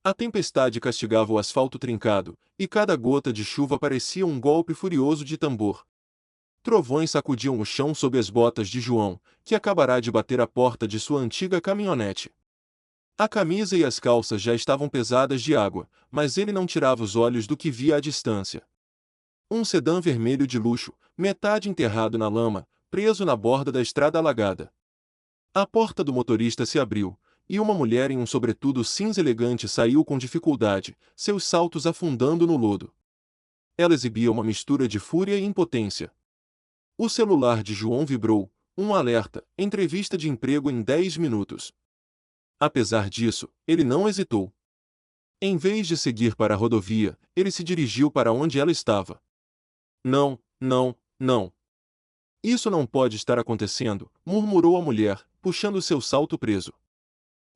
A tempestade castigava o asfalto trincado, e cada gota de chuva parecia um golpe furioso de tambor. Trovões sacudiam o chão sob as botas de João, que acabará de bater a porta de sua antiga caminhonete. A camisa e as calças já estavam pesadas de água, mas ele não tirava os olhos do que via à distância. Um sedã vermelho de luxo, metade enterrado na lama, preso na borda da estrada alagada. A porta do motorista se abriu, e uma mulher em um sobretudo cinza elegante saiu com dificuldade, seus saltos afundando no lodo. Ela exibia uma mistura de fúria e impotência. O celular de João vibrou, um alerta, entrevista de emprego em 10 minutos. Apesar disso, ele não hesitou. Em vez de seguir para a rodovia, ele se dirigiu para onde ela estava. Não, não, não. Isso não pode estar acontecendo, murmurou a mulher, puxando seu salto preso.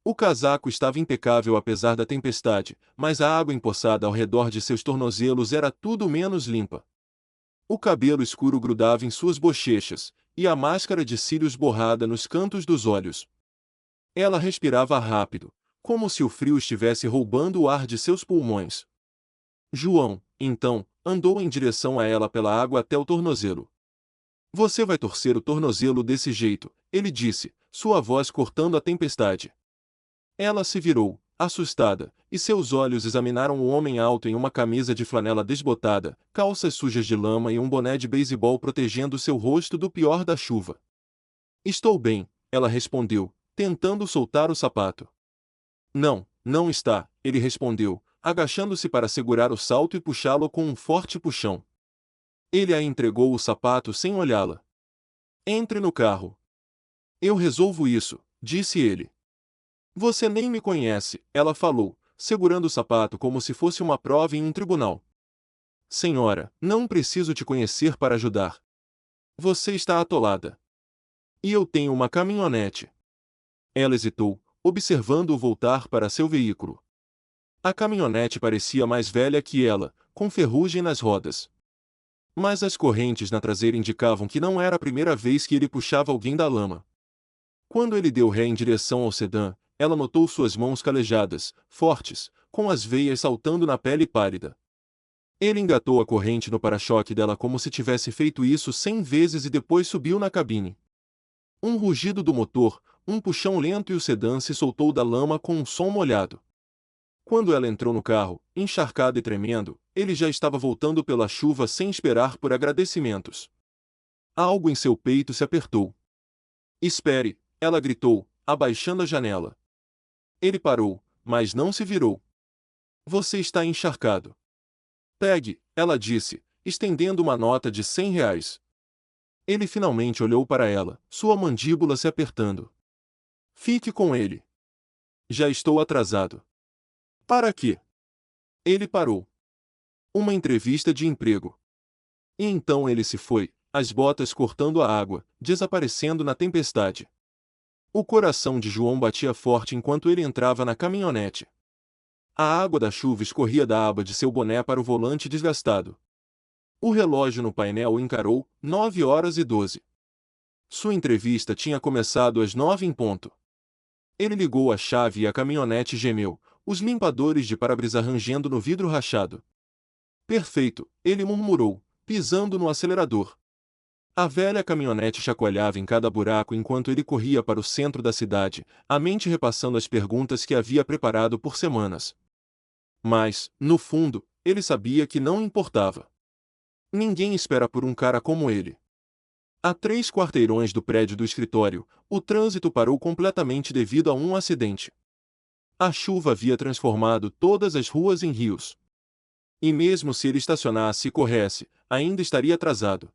O casaco estava impecável apesar da tempestade, mas a água empoçada ao redor de seus tornozelos era tudo menos limpa. O cabelo escuro grudava em suas bochechas, e a máscara de cílios borrada nos cantos dos olhos. Ela respirava rápido, como se o frio estivesse roubando o ar de seus pulmões. João, então, andou em direção a ela pela água até o tornozelo. Você vai torcer o tornozelo desse jeito, ele disse, sua voz cortando a tempestade. Ela se virou, assustada, e seus olhos examinaram o homem alto em uma camisa de flanela desbotada, calças sujas de lama e um boné de beisebol protegendo seu rosto do pior da chuva. Estou bem, ela respondeu, tentando soltar o sapato. Não, não está, ele respondeu, agachando-se para segurar o salto e puxá-lo com um forte puxão. Ele a entregou o sapato sem olhá-la. Entre no carro. Eu resolvo isso, disse ele. Você nem me conhece, ela falou, segurando o sapato como se fosse uma prova em um tribunal. Senhora, não preciso te conhecer para ajudar. Você está atolada. E eu tenho uma caminhonete. Ela hesitou, observando-o voltar para seu veículo. A caminhonete parecia mais velha que ela, com ferrugem nas rodas. Mas as correntes na traseira indicavam que não era a primeira vez que ele puxava alguém da lama. Quando ele deu ré em direção ao sedã, ela notou suas mãos calejadas, fortes, com as veias saltando na pele pálida. Ele engatou a corrente no para-choque dela como se tivesse feito isso 100 vezes e depois subiu na cabine. Um rugido do motor, um puxão lento e o sedã se soltou da lama com um som molhado. Quando ela entrou no carro, encharcada e tremendo, ele já estava voltando pela chuva sem esperar por agradecimentos. Algo em seu peito se apertou. Espere, ela gritou, abaixando a janela. Ele parou, mas não se virou. Você está encharcado. Pegue, ela disse, estendendo uma nota de R$ 100. Ele finalmente olhou para ela, sua mandíbula se apertando. Fique com ele. Já estou atrasado. Para quê? Ele parou. Uma entrevista de emprego. E então ele se foi, as botas cortando a água, desaparecendo na tempestade. O coração de João batia forte enquanto ele entrava na caminhonete. A água da chuva escorria da aba de seu boné para o volante desgastado. O relógio no painel o encarou, 9h12. Sua entrevista tinha começado às 9 em ponto. Ele ligou a chave e a caminhonete gemeu, os limpadores de para-brisa rangendo no vidro rachado. Perfeito, ele murmurou, pisando no acelerador. A velha caminhonete chacoalhava em cada buraco enquanto ele corria para o centro da cidade, a mente repassando as perguntas que havia preparado por semanas. Mas, no fundo, ele sabia que não importava. Ninguém espera por um cara como ele. A 3 quarteirões do prédio do escritório, o trânsito parou completamente devido a um acidente. A chuva havia transformado todas as ruas em rios. E mesmo se ele estacionasse e corresse, ainda estaria atrasado.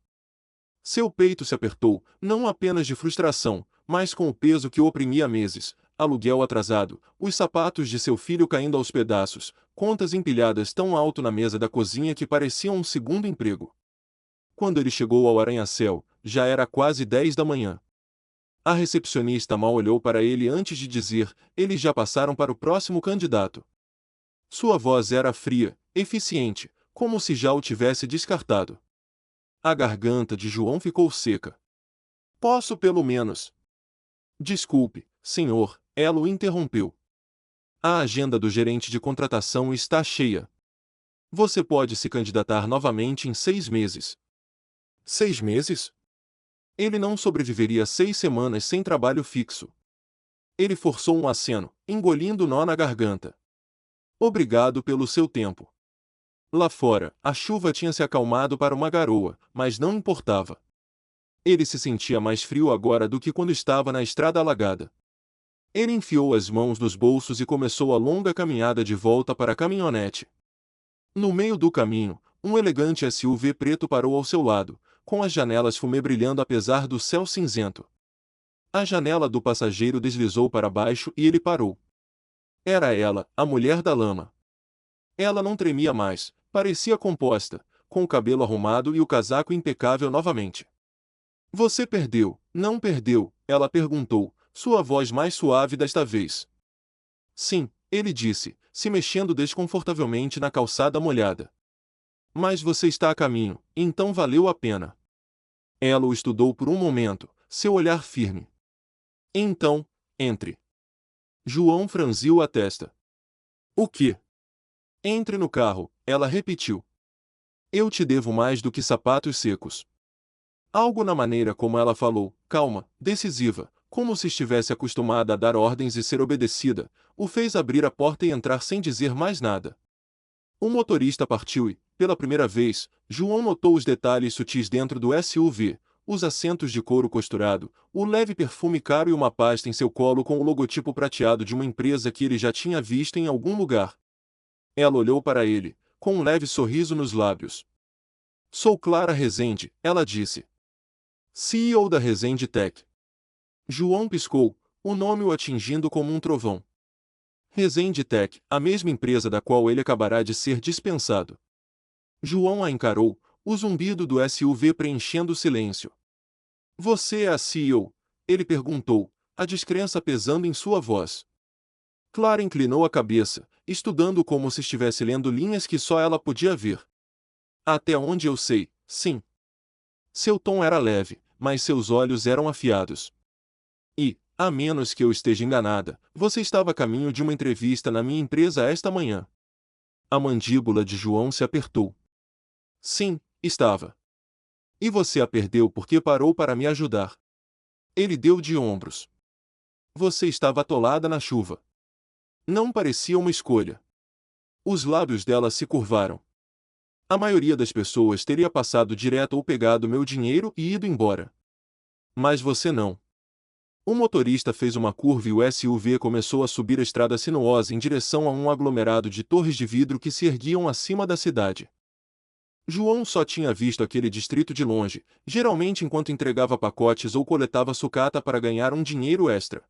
Seu peito se apertou, não apenas de frustração, mas com o peso que o oprimia há meses, aluguel atrasado, os sapatos de seu filho caindo aos pedaços, contas empilhadas tão alto na mesa da cozinha que pareciam um segundo emprego. Quando ele chegou ao arranha-céu, já era quase 10 da manhã. A recepcionista mal olhou para ele antes de dizer, eles já passaram para o próximo candidato. Sua voz era fria, eficiente, como se já o tivesse descartado. A garganta de João ficou seca. Posso pelo menos. Desculpe, senhor, ela o interrompeu. A agenda do gerente de contratação está cheia. Você pode se candidatar novamente em 6 meses. 6 meses? Ele não sobreviveria 6 semanas sem trabalho fixo. Ele forçou um aceno, engolindo o nó na garganta. Obrigado pelo seu tempo. Lá fora, a chuva tinha se acalmado para uma garoa, mas não importava. Ele se sentia mais frio agora do que quando estava na estrada alagada. Ele enfiou as mãos nos bolsos e começou a longa caminhada de volta para a caminhonete. No meio do caminho, um elegante SUV preto parou ao seu lado, com as janelas fumê brilhando apesar do céu cinzento. A janela do passageiro deslizou para baixo e ele parou. Era ela, a mulher da lama. Ela não tremia mais, parecia composta, com o cabelo arrumado e o casaco impecável novamente. Você perdeu, não perdeu? Ela perguntou, sua voz mais suave desta vez. Sim, ele disse, se mexendo desconfortavelmente na calçada molhada. Mas você está a caminho, então valeu a pena. Ela o estudou por um momento, seu olhar firme. Então, entre. João franziu a testa. O quê? Entre no carro, ela repetiu. Eu te devo mais do que sapatos secos. Algo na maneira como ela falou, calma, decisiva, como se estivesse acostumada a dar ordens e ser obedecida, o fez abrir a porta e entrar sem dizer mais nada. O motorista partiu e, pela primeira vez, João notou os detalhes sutis dentro do SUV, os assentos de couro costurado, o leve perfume caro e uma pasta em seu colo com o logotipo prateado de uma empresa que ele já tinha visto em algum lugar. Ela olhou para ele, com um leve sorriso nos lábios. Sou Clara Rezende, ela disse. CEO da Rezende Tech. João piscou, o nome o atingindo como um trovão. Rezende Tech, a mesma empresa da qual ele acabará de ser dispensado. João a encarou, o zumbido do SUV preenchendo o silêncio. Você é a CEO? Ele perguntou, a descrença pesando em sua voz. Clara inclinou a cabeça, estudando como se estivesse lendo linhas que só ela podia ver. Até onde eu sei, sim. Seu tom era leve, mas seus olhos eram afiados. E, a menos que eu esteja enganada, você estava a caminho de uma entrevista na minha empresa esta manhã. A mandíbula de João se apertou. Sim, estava. E você a perdeu porque parou para me ajudar. Ele deu de ombros. Você estava atolada na chuva. Não parecia uma escolha. Os lábios dela se curvaram. A maioria das pessoas teria passado direto ou pegado meu dinheiro e ido embora. Mas você não. O motorista fez uma curva e o SUV começou a subir a estrada sinuosa em direção a um aglomerado de torres de vidro que se erguiam acima da cidade. João só tinha visto aquele distrito de longe, geralmente enquanto entregava pacotes ou coletava sucata para ganhar um dinheiro extra.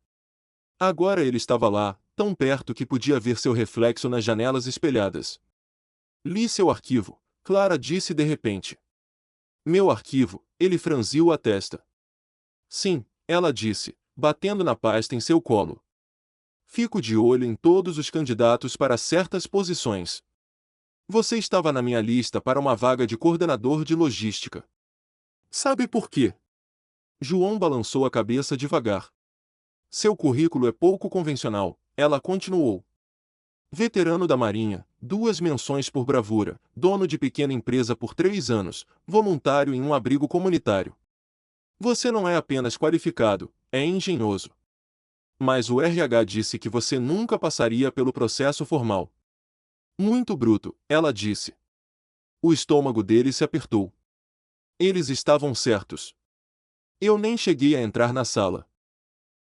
Agora ele estava lá, tão perto que podia ver seu reflexo nas janelas espelhadas. Li seu arquivo, Clara disse de repente. Meu arquivo, ele franziu a testa. Sim, ela disse, batendo na pasta em seu colo. Fico de olho em todos os candidatos para certas posições. Você estava na minha lista para uma vaga de coordenador de logística. Sabe por quê? João balançou a cabeça devagar. Seu currículo é pouco convencional, ela continuou. Veterano da Marinha, 2 menções por bravura, dono de pequena empresa por 3 anos, voluntário em um abrigo comunitário. Você não é apenas qualificado, é engenhoso. Mas o RH disse que você nunca passaria pelo processo formal. Muito bruto, ela disse. O estômago dele se apertou. Eles estavam certos. Eu nem cheguei a entrar na sala.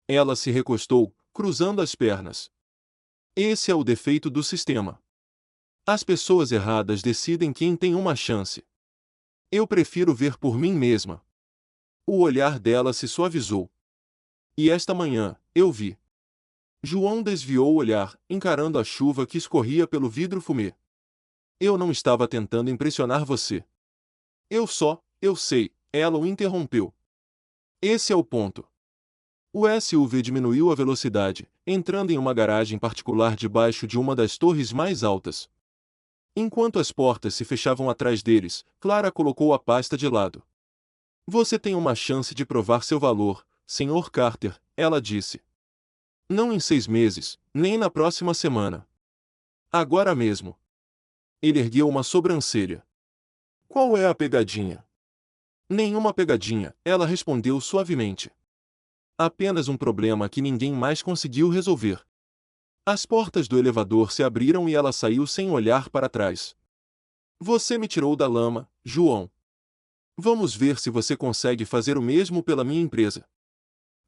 Ela se recostou, cruzando as pernas. Esse é o defeito do sistema. As pessoas erradas decidem quem tem uma chance. Eu prefiro ver por mim mesma. O olhar dela se suavizou. E esta manhã, eu vi. João desviou o olhar, encarando a chuva que escorria pelo vidro fumê. Eu não estava tentando impressionar você. Eu sei, ela o interrompeu. Esse é o ponto. O SUV diminuiu a velocidade, entrando em uma garagem particular debaixo de uma das torres mais altas. Enquanto as portas se fechavam atrás deles, Clara colocou a pasta de lado. Você tem uma chance de provar seu valor, Sr. Carter, ela disse. Não em 6 meses, nem na próxima semana. Agora mesmo. Ele ergueu uma sobrancelha. Qual é a pegadinha? Nenhuma pegadinha, ela respondeu suavemente. Apenas um problema que ninguém mais conseguiu resolver. As portas do elevador se abriram e ela saiu sem olhar para trás. Você me tirou da lama, João. Vamos ver se você consegue fazer o mesmo pela minha empresa.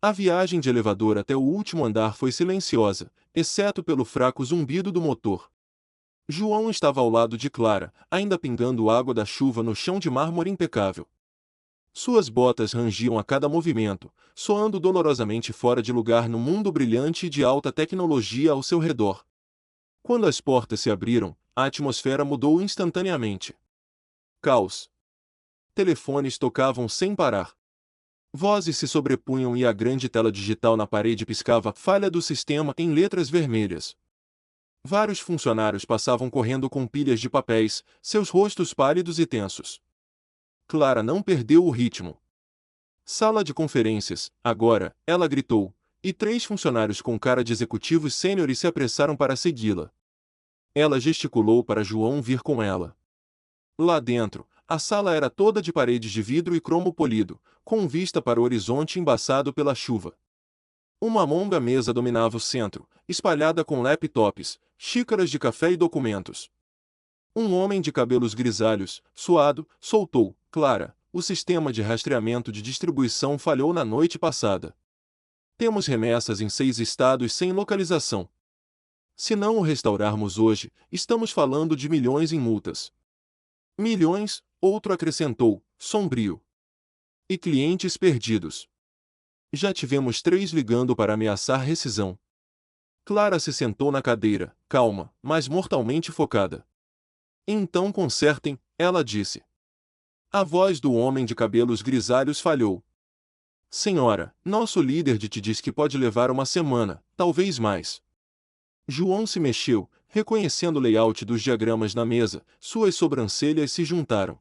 A viagem de elevador até o último andar foi silenciosa, exceto pelo fraco zumbido do motor. João estava ao lado de Clara, ainda pingando água da chuva no chão de mármore impecável. Suas botas rangiam a cada movimento, soando dolorosamente fora de lugar no mundo brilhante e de alta tecnologia ao seu redor. Quando as portas se abriram, a atmosfera mudou instantaneamente. Caos. Telefones tocavam sem parar. Vozes se sobrepunham e a grande tela digital na parede piscava falha do sistema em letras vermelhas. Vários funcionários passavam correndo com pilhas de papéis, seus rostos pálidos e tensos. Clara não perdeu o ritmo. Sala de conferências, agora, ela gritou, e 3 funcionários com cara de executivos sêniores se apressaram para segui-la. Ela gesticulou para João vir com ela. Lá dentro, a sala era toda de paredes de vidro e cromo polido, com vista para o horizonte embaçado pela chuva. Uma longa mesa dominava o centro, espalhada com laptops, xícaras de café e documentos. Um homem de cabelos grisalhos, suado, soltou: Clara, o sistema de rastreamento de distribuição falhou na noite passada. Temos remessas em 6 estados sem localização. Se não o restaurarmos hoje, estamos falando de milhões em multas. Milhões, outro acrescentou, sombrio. E clientes perdidos. Já tivemos 3 ligando para ameaçar rescisão. Clara se sentou na cadeira, calma, mas mortalmente focada. Então consertem, ela disse. A voz do homem de cabelos grisalhos falhou. Senhora, nosso líder te diz que pode levar uma semana, talvez mais. João se mexeu, reconhecendo o layout dos diagramas na mesa, suas sobrancelhas se juntaram.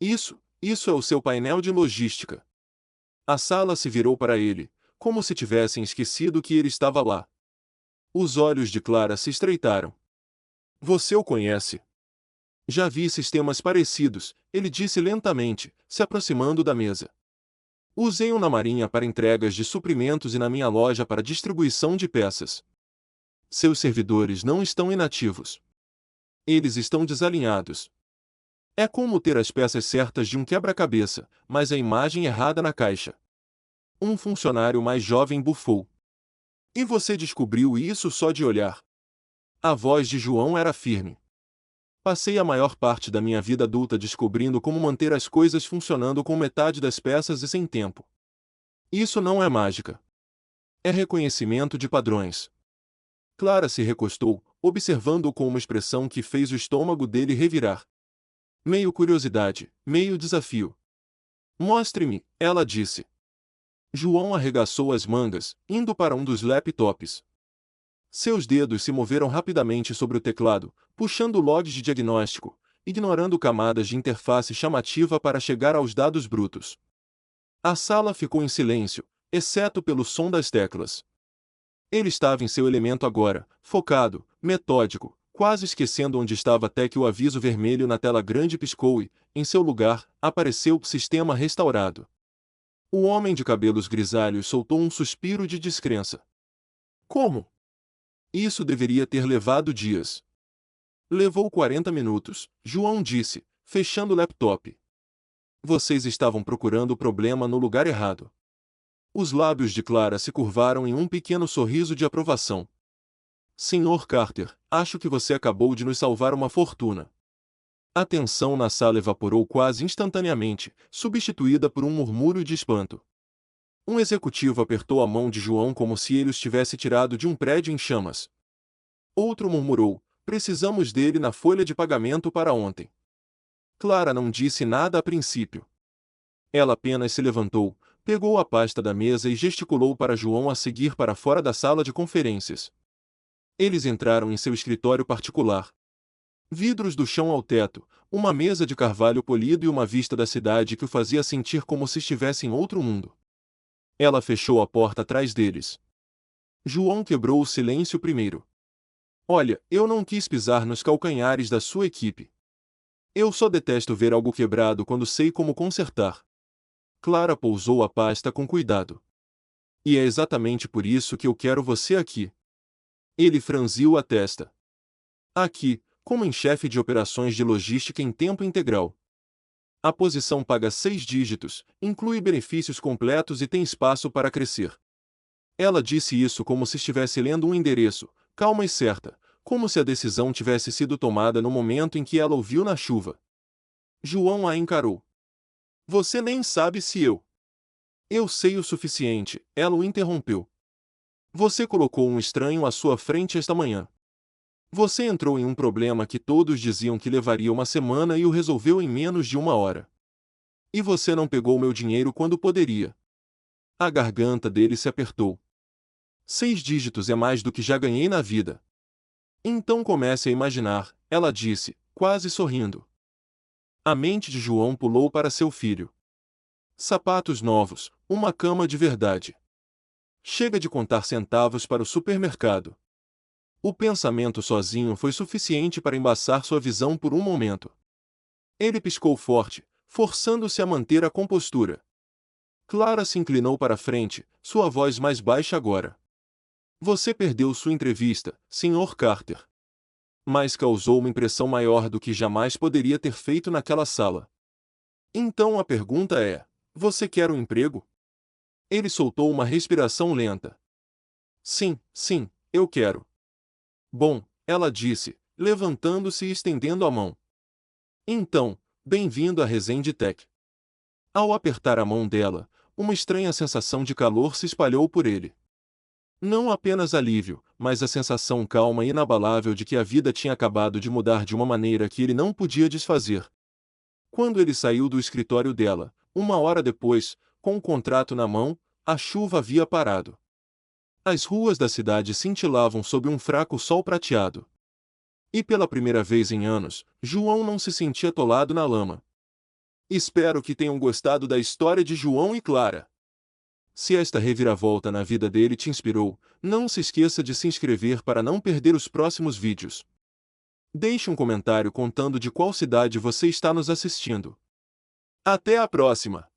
Isso é o seu painel de logística. A sala se virou para ele, como se tivessem esquecido que ele estava lá. Os olhos de Clara se estreitaram. Você o conhece? Já vi sistemas parecidos, ele disse lentamente, se aproximando da mesa. Usei-o na marinha para entregas de suprimentos e na minha loja para distribuição de peças. Seus servidores não estão inativos. Eles estão desalinhados. É como ter as peças certas de um quebra-cabeça, mas a imagem errada na caixa. Um funcionário mais jovem bufou. E você descobriu isso só de olhar. A voz de João era firme. Passei a maior parte da minha vida adulta descobrindo como manter as coisas funcionando com metade das peças e sem tempo. Isso não é mágica. É reconhecimento de padrões. Clara se recostou, observando-o com uma expressão que fez o estômago dele revirar. Meio curiosidade, meio desafio. Mostre-me, ela disse. João arregaçou as mangas, indo para um dos laptops. Seus dedos se moveram rapidamente sobre o teclado, puxando logs de diagnóstico, ignorando camadas de interface chamativa para chegar aos dados brutos. A sala ficou em silêncio, exceto pelo som das teclas. Ele estava em seu elemento agora, focado, metódico, quase esquecendo onde estava até que o aviso vermelho na tela grande piscou e, em seu lugar, apareceu o sistema restaurado. O homem de cabelos grisalhos soltou um suspiro de descrença. Como? Isso deveria ter levado dias. Levou 40 minutos, João disse, fechando o laptop. Vocês estavam procurando o problema no lugar errado. Os lábios de Clara se curvaram em um pequeno sorriso de aprovação. Senhor Carter, acho que você acabou de nos salvar uma fortuna. A tensão na sala evaporou quase instantaneamente, substituída por um murmúrio de espanto. Um executivo apertou a mão de João como se ele os tivesse tirado de um prédio em chamas. Outro murmurou, precisamos dele na folha de pagamento para ontem. Clara não disse nada a princípio. Ela apenas se levantou, pegou a pasta da mesa e gesticulou para João a seguir para fora da sala de conferências. Eles entraram em seu escritório particular. Vidros do chão ao teto, uma mesa de carvalho polido e uma vista da cidade que o fazia sentir como se estivesse em outro mundo. Ela fechou a porta atrás deles. João quebrou o silêncio primeiro. Olha, eu não quis pisar nos calcanhares da sua equipe. Eu só detesto ver algo quebrado quando sei como consertar. Clara pousou a pasta com cuidado. E é exatamente por isso que eu quero você aqui. Ele franziu a testa. Aqui, como em chefe de operações de logística em tempo integral. A posição paga 6 dígitos, inclui benefícios completos e tem espaço para crescer. Ela disse isso como se estivesse lendo um endereço, calma e certa, como se a decisão tivesse sido tomada no momento em que ela ouviu na chuva. João a encarou. Você nem sabe se eu. Eu sei o suficiente, ela o interrompeu. Você colocou um estranho à sua frente esta manhã. Você entrou em um problema que todos diziam que levaria uma semana e o resolveu em menos de uma hora. E você não pegou meu dinheiro quando poderia. A garganta dele se apertou. 6 dígitos é mais do que já ganhei na vida. Então comece a imaginar, ela disse, quase sorrindo. A mente de João pulou para seu filho. Sapatos novos, uma cama de verdade. Chega de contar centavos para o supermercado. O pensamento sozinho foi suficiente para embaçar sua visão por um momento. Ele piscou forte, forçando-se a manter a compostura. Clara se inclinou para a frente, sua voz mais baixa agora. Você perdeu sua entrevista, Sr. Carter. Mas causou uma impressão maior do que jamais poderia ter feito naquela sala. Então a pergunta é: você quer um emprego? Ele soltou uma respiração lenta. Sim, sim, eu quero. Bom, ela disse, levantando-se e estendendo a mão. Então, bem-vindo à Resende Tech. Ao apertar a mão dela, uma estranha sensação de calor se espalhou por ele. Não apenas alívio, mas a sensação calma e inabalável de que a vida tinha acabado de mudar de uma maneira que ele não podia desfazer. Quando ele saiu do escritório dela, uma hora depois, com o contrato na mão, a chuva havia parado. As ruas da cidade cintilavam sob um fraco sol prateado. E pela primeira vez em anos, João não se sentia atolado na lama. Espero que tenham gostado da história de João e Clara. Se esta reviravolta na vida dele te inspirou, não se esqueça de se inscrever para não perder os próximos vídeos. Deixe um comentário contando de qual cidade você está nos assistindo. Até a próxima!